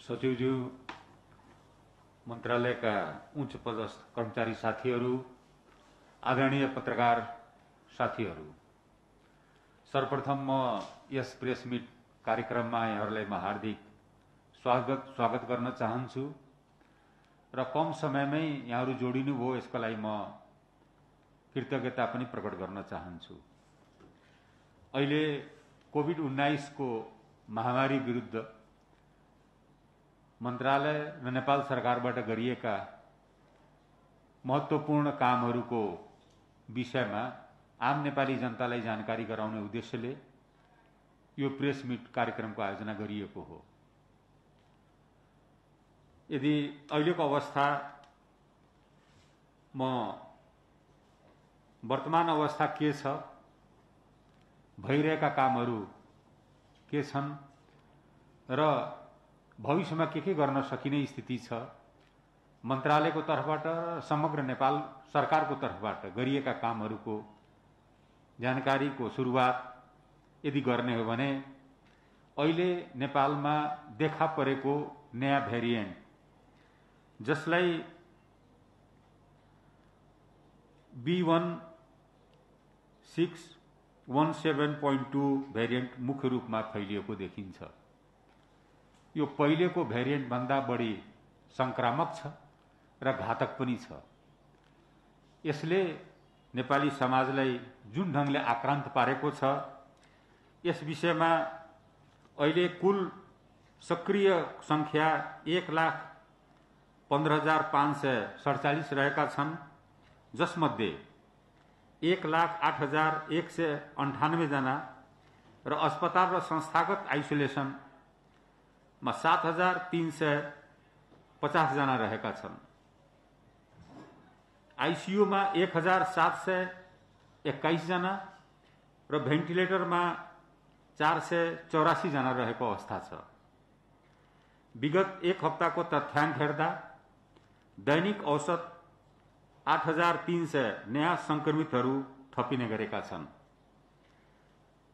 सचिवज्यू, मन्त्रालयका उच्च पदस्थ कर्मचारी साथीहरू, आदरणीय पत्रकार साथीहरू, सर्वप्रथम म यस प्रेस मिट कार्यक्रममा यहाँहरूलाई म हार्दिक स्वागत गर्न चाहन्छु र कम समयमै यहाँहरू जोडिनुभयो यसको लागि म कृतज्ञता पनि प्रकट गर्न चाहन्छु। अहिले कोभिड-19 को महामारी विरुद्ध मन्त्रालय र नेपाल सरकारबाट गरिएका महत्त्वपूर्ण कामहरूको विषयमा आम नेपाली जनतालाई जानकारी गराउने उद्देश्यले यो प्रेस मिट कार्यक्रमको आयोजना गरिएको हो। यदि अहिलेको अवस्था वर्तमान अवस्था के छ, भइरहेका कामहरू के छन् र भविष्यमा के गर्न सकिने स्थिति छ, मन्त्रालयको तर्फबाट समग्र नेपाल सरकारको तर्फबाट गरिएका कामहरूको जानकारीको सुरुवात यदि गर्ने हो भने अहिले नेपालमा देखा परेको नयाँ भेरिएन्ट जसलाई B1617.2 भेरिएन्ट मुख्य रूपमा फैलिएको देखिन्छ। यो पहिलेको भेरिएन्ट भन्दा बढी संक्रामक छ र घातक पनि छ। यसले नेपाली समाजलाई जुन ढंगले आक्रान्त पारेको छ, यस विषयमा अहिले कुल सक्रिय संख्या 1,15,547 रहेका छन्, जसमध्ये 1,08,198 जना र अस्पताल र संस्थागत आइसोलेसनमा 7,350 जना रहेका छन्। आईसीयूमा 1,721 जना र भेन्टिलेटरमा 484 जना रहेको अवस्था छ। विगत एक हप्ताको तथ्याङ्क हेर्दा दैनिक औसत 8,300 नयाँ संक्रमितहरू थपिने गरेका छन्।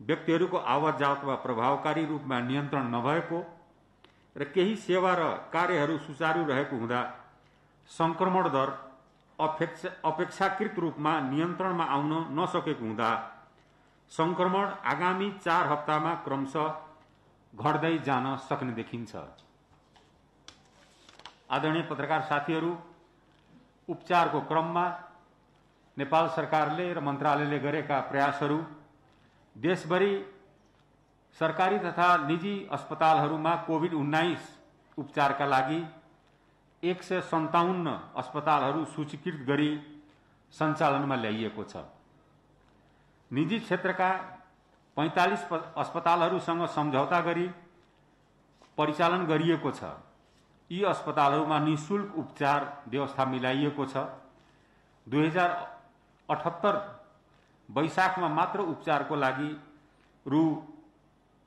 व्यक्तिहरूको आवत जावतमा प्रभावकारी रूपमा नियन्त्रण नभएको र केही सेवा र कार्यहरू सुचारू रहेको हुँदा संक्रमण दर अपेक्षाकृत रूपमा नियन्त्रणमा आउन नसकेको हुँदा संक्रमण आगामी 4 हप्तामा क्रमशः घट्दै जान सक्ने देखिन्छ। आदरणीय पत्रकार साथीहरू, उपचारको क्रममा नेपाल सरकारले र मन्त्रालयले गरेका प्रयासहरू देशभरि सरकारी तथा निजी अस्पतालहरूमा कोभिड-19 उपचारका लागि 157 अस्पतालहरू सूचीकृत गरी सञ्चालनमा ल्याइएको छ। निजी क्षेत्रका 45 अस्पतालहरूसँग सम्झौता गरी परिचालन गरिएको छ। यी अस्पतालहरूमा निःशुल्क उपचार व्यवस्था मिलाइएको छ। 2078 वैशाखमा मात्र उपचारको लागि रु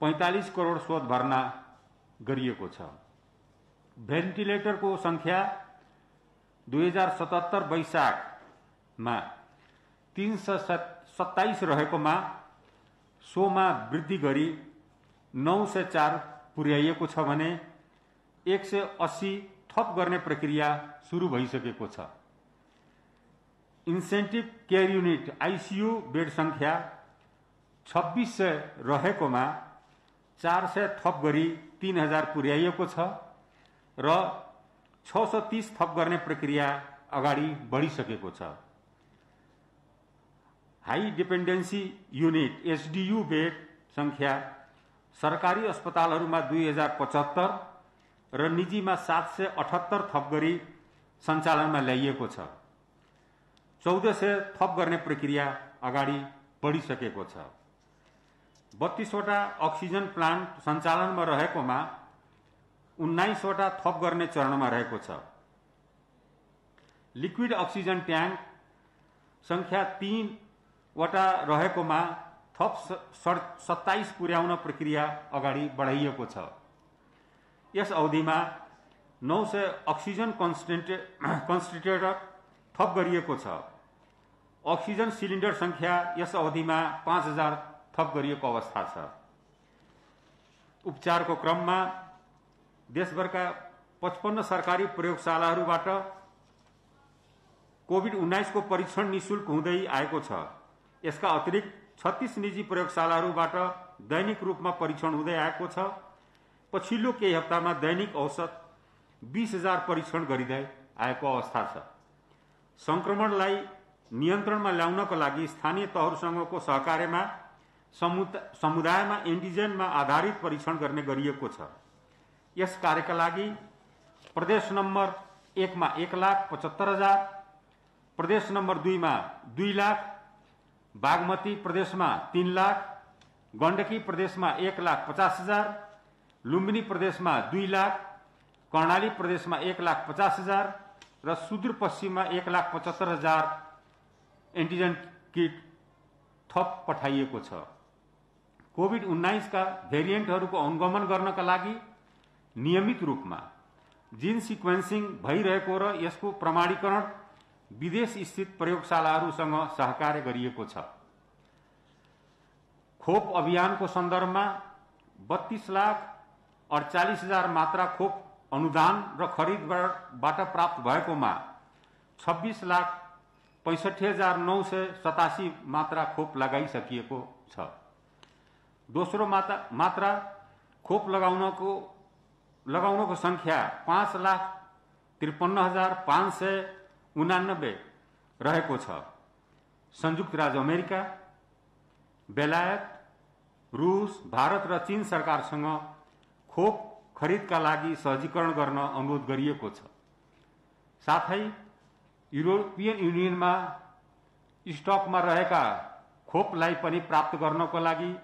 45 करोड स्रोत भर्ना गरिएको छ। भेन्टिलेटरको संख्या 2077 वैशाखमा 327 रहेकोमा सोमा वृद्धि गरी 904 पुर्याइएको छ भने 180 थप गर्ने प्रक्रिया सुरु भइसकेको छ। Incentive care unit ICU bed संख्या 2600 रहेकोमा 400 थप गरी 3000 पुर्याइएको छ र 630 थप गर्ने प्रक्रिया अगाडि बढिसकेको छ। High dependency unit HDU bed संख्या सरकारी अस्पतालहरूमा 2075 र निजीमा 778 थप गरी सञ्चालनमा ल्याइएको छ। 1400 थप गर्ने प्रक्रिया अगाडि बढिसकेको छ। 32 वटा अक्सिजन प्लान्ट सञ्चालनमा रहेकोमा 19 वटा थप गर्ने चरणमा रहेको छ। लिक्विड अक्सिजन ट्याङ्क संख्या 3 वटा रहेकोमा थप 27 पुर्याउन प्रक्रिया अगाडि बढाइएको छ। यस अवधिमा 900 अक्सिजन कन्सन्ट्रेटर थप गरिएको छ। अक्सिजन सिलिन्डर संख्या यस अवधिमा 5000 थप गरिएको अवस्था छ। उपचारको क्रममा देशभरका 55 सरकारी प्रयोगशालाहरूबाट कोभिड-19 को परीक्षण निःशुल्क हुँदै आएको छ। यसका अतिरिक्त 36 निजी प्रयोगशालाहरूबाट दैनिक रूपमा परीक्षण हुँदै आएको छ। पछिल्लो केही हप्तामा दैनिक औसत 20,000 परीक्षण गरिँदै आएको अवस्था छ। संक्रमणलाई नियन्त्रणमा ल्याउनको लागि स्थानीय तहहरूसँगको सहकार्यमा समुदायमा एन्टिजेनमा आधारित परीक्षण गर्ने गरिएको छ। यस कार्यका लागि प्रदेश नम्बर 1 मा 1,75,000, प्रदेश नम्बर 2 मा 2 लाख, बागमती प्रदेशमा 3 लाख, गण्डकी प्रदेशमा 1,50,000, लुम्बिनी प्रदेशमा 2 लाख, कर्णाली प्रदेशमा 1,50,000 र सुदूरपश्चिममा 1,75,000 एन्टिजन किट थप पठाइएको छ। कोभिड-19 का भेरिएन्टहरूको अनुगमन गर्नका लागि नियमित रूपमा जीन सिक्वेन्सिङ भइरहेको र यसको प्रमाणीकरण विदेश स्थित प्रयोगशालाहरूसँग सहकार्य गरिएको छ। खोप अभियानको सन्दर्भमा 32,48,000 मात्रा खोप अनुदान र खरिदबाट प्राप्त भएकोमा 26,65,987 मात्रा खोप लगाइसकिएको छ। दोस्रो मात्रा खोप लगाउनको संख्या 5,53,589 रहेको छ। संयुक्त राज्य अमेरिका, बेलायत, रूस, भारत र चीन सरकारसँग खोप खरिदका लागि सहजीकरण गर्न अनुरोध गरिएको छ। साथै युरोपियन युनियनमा स्टकमा रहेका खोपलाई पनि प्राप्त गर्नको लागि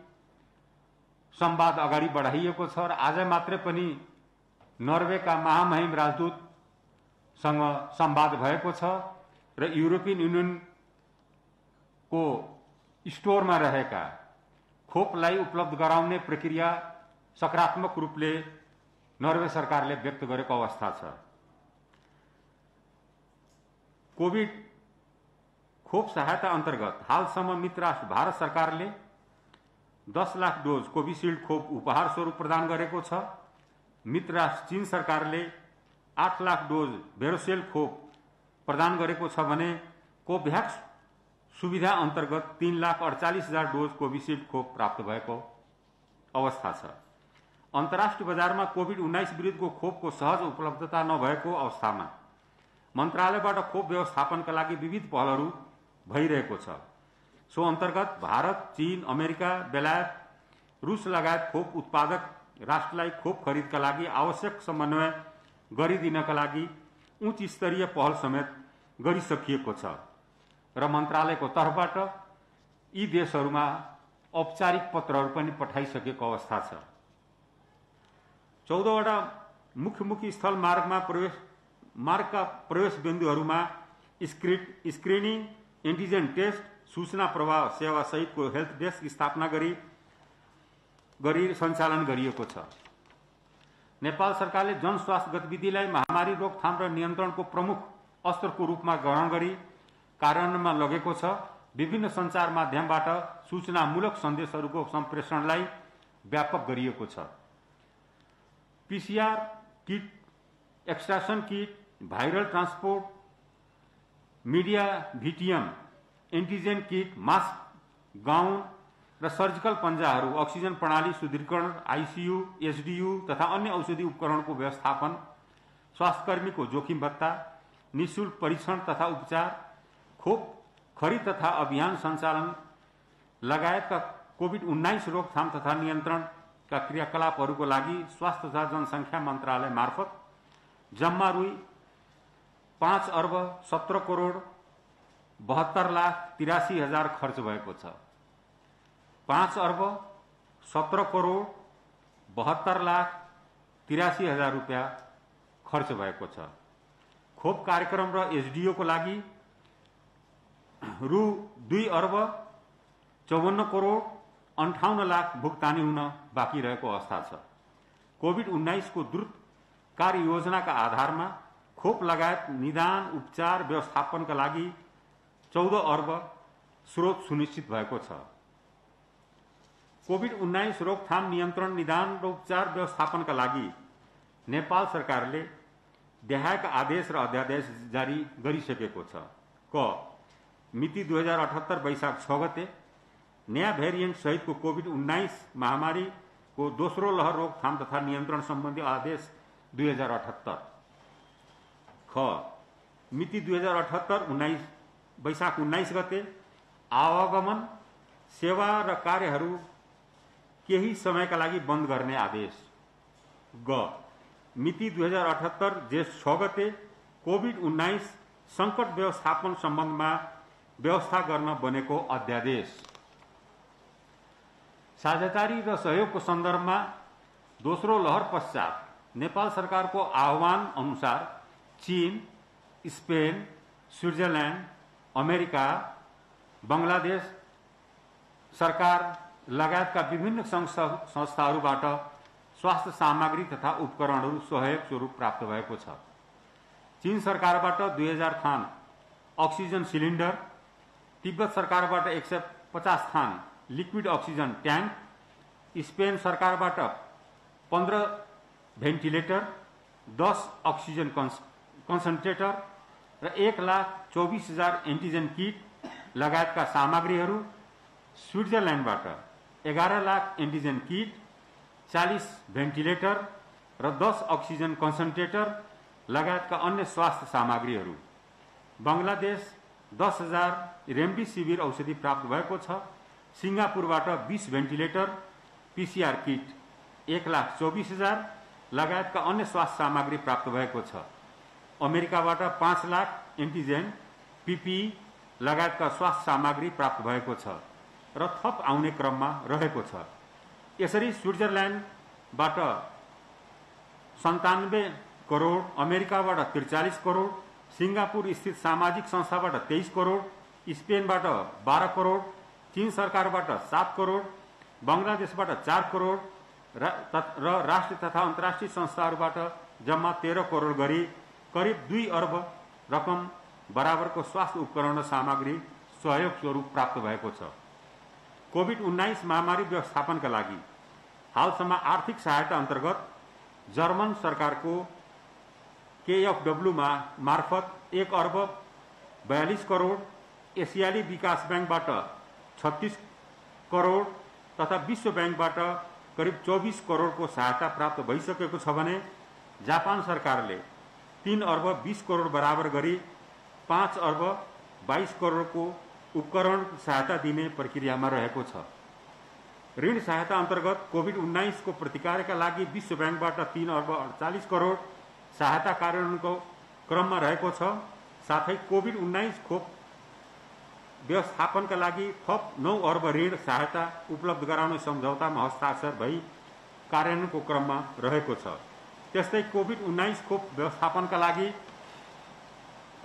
संवाद अगाडि बढाइएको छ र आज मात्रै पनि नर्वेका महामहिम राजदूतसँग संवाद भएको छ र युरोपियन युनियनको स्टोरमा रहेका खोपलाई उपलब्ध गराउने प्रक्रिया सकारात्मक रूपले नर्वे सरकारले व्यक्त गरेको अवस्था छ। कोभिड खोप सहायता अन्तर्गत हालसम्म मित्र राष्ट्र भारत सरकारले 10 लाख डोज कोभिशिल्ड खोप उपहार स्वरूप प्रदान गरेको छ। मित्र राष्ट्र चीन सरकारले 8 लाख डोज भेरोसेल खोप प्रदान गरेको छ भने कोभ्याक्स सुविधा अन्तर्गत 3,48,000 डोज कोभिशिल्ड खोप प्राप्त भएको अवस्था छ। अन्तर्राष्ट्रिय बजारमा कोभिड-19 विरुद्धको खोपको सहज उपलब्धता नभएको अवस्थामा मन्त्रालयबाट खोप व्यवस्थापनका लागि विविध पहलहरू भइरहेको छ। सो अन्तर्गत भारत, चीन, अमेरिका, बेलायत, रूस लगायत खोप उत्पादक राष्ट्रलाई खोप खरिदका लागि आवश्यक समन्वय गरिदिनका लागि उच्च स्तरीय पहल समेत गरिसकिएको छ र मन्त्रालयको तर्फबाट यी देशहरूमा औपचारिक पत्रहरू पनि पठाइसकेको अवस्था छ। 14 वटा मुख्य स्थल मार्गका प्रवेश बिन्दुहरूमा स्क्रिनिङ, एन्टिजेन टेस्ट, सूचना प्रवाह सेवा सहितको हेल्थ डेस्क स्थापना गरी सञ्चालन गरिएको छ। नेपाल सरकारले जनस्वास्थ्य गतिविधिलाई महामारी रोकथाम र नियन्त्रणको प्रमुख अस्त्रको रूपमा ग्रहण गरी कार्यान्वयनमा लगेको छ। विभिन्न सञ्चार माध्यमबाट सूचनामूलक सन्देशहरूको सम्प्रेषणलाई व्यापक गरिएको छ। PCR kit, extraction kit, viral transport media, VTM, antigen kit, mask, gown र सर्जिकल पन्जाहरू, अक्सिजन प्रणाली सुदृढीकरण, ICU, SDU तथा अन्य औषधि उपकरणको व्यवस्थापन, स्वास्थ्यकर्मीको जोखिम भत्ता, निःशुल्क परीक्षण तथा उपचार, खोप खरिद तथा अभियान सञ्चालन लगायतका कोभिड-19 रोकथाम तथा नियन्त्रणका क्रियाकलापहरूको लागि स्वास्थ्य तथा जनसङ्ख्या मन्त्रालय मार्फत जम्मा रु 5,17,72,83,000 खर्च भएको छ। 5,17,72,83,000 रुपियाँ खर्च भएको छ। खोप कार्यक्रम र SDO को लागि रु 2,54,58,00,000 भुक्तानी हुन बाँकी रहेको अवस्था छ। कोभिड-19 को द्रुत कार्य योजनाका आधारमा खोप लगायत निदान, उपचार, व्यवस्थापनका लागि 14 अर्ब स्रोत सुनिश्चित भएको छ। कोभिड-19 रोकथाम, नियन्त्रण, निदान र उपचार व्यवस्थापनका लागि नेपाल सरकारले देहायका आदेश र अध्यादेश जारी गरिसकेको छ। क मिति 2078 वैशाख 6 गते नयाँ भेरिएन्ट सहितको कोभिड-19 महामारीको दोस्रो लहर रोकथाम तथा नियन्त्रण सम्बन्धी आदेश 2078। ख मिति 2078 वैशाख 19 गते आवागमन सेवा र कार्यहरू केही समयका लागि बन्द गर्ने आदेश। ग मिति 2078 जेठ 6 गते कोभिड-19 सङ्कट व्यवस्थापन सम्बन्धमा व्यवस्था गर्न बनेको अध्यादेश। साझेदारी र सहयोगको सन्दर्भमा दोस्रो लहर पश्चात नेपाल सरकारको आह्वान अनुसार चीन, स्पेन, स्विट्जरल्यान्ड, अमेरिका, बङ्गलादेश सरकार लगायतका विभिन्न सङ्घ संस्थाहरूबाट स्वास्थ्य सामग्री तथा उपकरणहरू सहयोग स्वरूप प्राप्त भएको छ। चीन सरकारबाट 2000 थान अक्सिजन सिलिन्डर, तिब्बत सरकारबाट 150 थान लिक्विड अक्सिजन ट्याङ्क, स्पेन सरकारबाट 15 भेन्टिलेटर, 10 अक्सिजन कन्सन्ट्रेटर र 1,24,000 एन्टिजेन किट लगायतका सामग्रीहरू, स्विट्जरल्यान्डबाट 11 लाख एन्टिजेन किट, 40 भेन्टिलेटर र 10 अक्सिजन कन्सन्ट्रेटर लगायतका अन्य स्वास्थ्य सामग्रीहरू, बङ्गलादेश 10,000 रेमडेसिभिर औषधि प्राप्त भएको छ। सिङ्गापुरबाट 20 भेन्टिलेटर, पिसिआर किट 1,24,000 लगायतका अन्य स्वास्थ्य सामग्री प्राप्त भएको छ। अमेरिकाबाट 5 लाख एन्टिजेन पिपिई लगायतका स्वास्थ्य सामग्री प्राप्त भएको छ र थप आउने क्रममा रहेको छ। यसरी स्विट्जरल्यान्डबाट 97 करोड, अमेरिकाबाट 43 करोड, सिङ्गापुर स्थित सामाजिक संस्थाबाट 23 करोड, स्पेनबाट 12 करोड, चीन सरकारबाट 7 करोड, बङ्गलादेशबाट 4 करोड र राष्ट्रिय तथा अन्तर्राष्ट्रिय संस्थाहरूबाट जम्मा 13 करोड गरी करिब 2 अर्ब रकम बराबरको स्वास्थ्य उपकरण र सामग्री सहयोग स्वरूप प्राप्त भएको छ। कोभिड-19 महामारी व्यवस्थापनका लागि हालसम्म आर्थिक सहायता अन्तर्गत जर्मन सरकारको KfW मार्फत 1 अर्ब 42 करोड, एसियाली विकास ब्याङ्कबाट 36 करोड तथा विश्व ब्याङ्कबाट करिब 24 करोडको सहायता प्राप्त भइसकेको छ भने जापान सरकारले 3 अर्ब 20 करोड बराबर गरी 5 अर्ब 22 करोडको उपकरण सहायता दिने प्रक्रियामा रहेको छ। ऋण सहायता अन्तर्गत कोभिड-19 को प्रतिकारका लागि विश्व ब्याङ्कबाट 3 अर्ब 48 करोड सहायता कार्यान्वयनको क्रममा रहेको छ। साथै कोभिड-19 खोप व्यवस्थापनका लागि थप 9 अर्ब ऋण सहायता उपलब्ध गराउने सम्झौतामा हस्ताक्षर भई कार्यान्वयनको क्रममा रहेको छ। त्यस्तै कोभिड-19 खोप व्यवस्थापनका लागि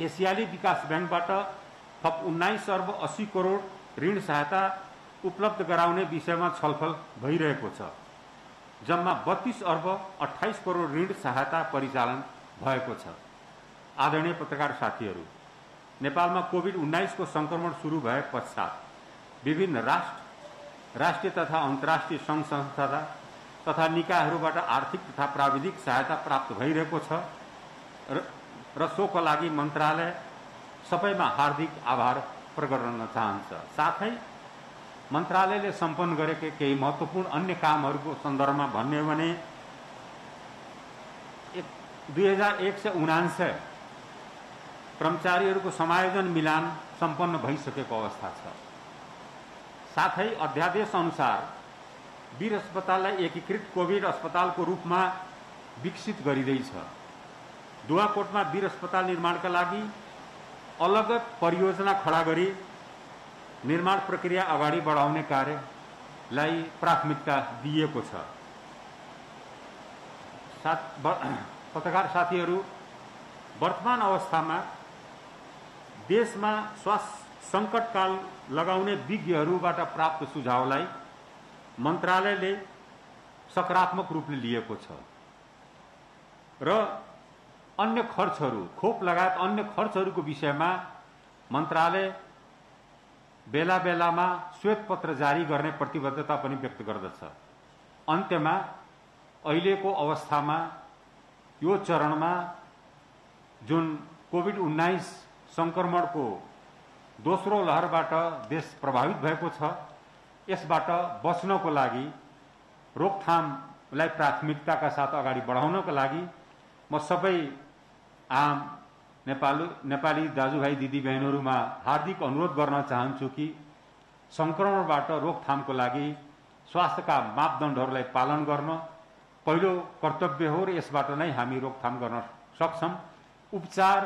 एसियाली विकास ब्याङ्कबाट थप 19 अर्ब 80 करोड ऋण सहायता उपलब्ध गराउने विषयमा छलफल भइरहेको छ। जम्मा 32 अर्ब 28 करोड ऋण सहायता परिचालन भएको छ। आदरणीय पत्रकार साथीहरू, नेपालमा कोभिड-19 को संक्रमण सुरु भए पश्चात विभिन्न राष्ट्रिय तथा अन्तर्राष्ट्रिय सङ्घ संस्था तथा निकायहरूबाट आर्थिक तथा प्राविधिक सहायता प्राप्त भइरहेको छ र सोको लागि मन्त्रालय सबैमा हार्दिक आभार प्रकट गर्न चाहन्छ। साथै मन्त्रालयले सम्पन्न गरेका केही महत्त्वपूर्ण अन्य कामहरूको सन्दर्भमा भन्ने हो भने 2179 कर्मचारीहरूको समायोजन मिलान सम्पन्न भइसकेको अवस्था छ। साथै अध्यादेश अनुसार वीर अस्पताललाई एकीकृत कोभिड अस्पतालको रूपमा विकसित गरिँदैछ। दुवाकोटमा वीर अस्पताल निर्माणका लागि अलगत परियोजना खडा गरी निर्माण प्रक्रिया अगाडि बढाउने कार्यलाई प्राथमिकता दिएको छ। पत्रकार साथीहरू, वर्तमान अवस्थामा देशमा स्वास्थ्य सङ्कटकाल लगाउने विज्ञहरूबाट प्राप्त सुझावलाई मन्त्रालयले सकारात्मक रूपले लिएको छ र अन्य खर्चहरू, खोप लगायत अन्य खर्चहरूको विषयमा मन्त्रालय बेला बेलामा श्वेतपत्र जारी गर्ने प्रतिबद्धता पनि व्यक्त गर्दछ। अन्त्यमा अहिलेको अवस्थामा यो चरणमा जुन कोभिड-19 संक्रमणको दोस्रो लहरबाट देश प्रभावित भएको छ, यसबाट बच्नको लागि रोकथामलाई प्राथमिकताका साथ अगाडि बढाउनको लागि म सबै आम नेपाली दाजुभाइ दिदीबहिनीहरूमा हार्दिक अनुरोध गर्न चाहन्छु कि संक्रमणबाट रोकथामको लागि स्वास्थ्यका मापदण्डहरूलाई पालन गर्न पहिलो कर्तव्य हो र यसबाट नै हामी रोकथाम गर्न सक्छौं। उपचार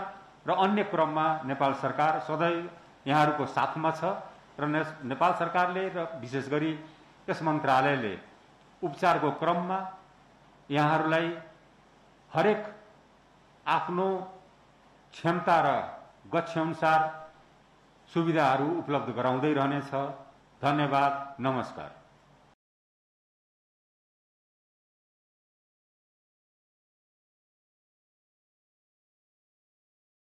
र अन्य क्रममा नेपाल सरकार सधैँ यहाँहरूको साथमा छ र नेपाल सरकारले र विशेष गरी यस मन्त्रालयले उपचारको क्रममा यहाँहरूलाई हरेक आफ्नो क्षमता र गच्छअनुसार सुविधाहरू उपलब्ध गराउँदै रहनेछ। धन्यवाद, नमस्कार।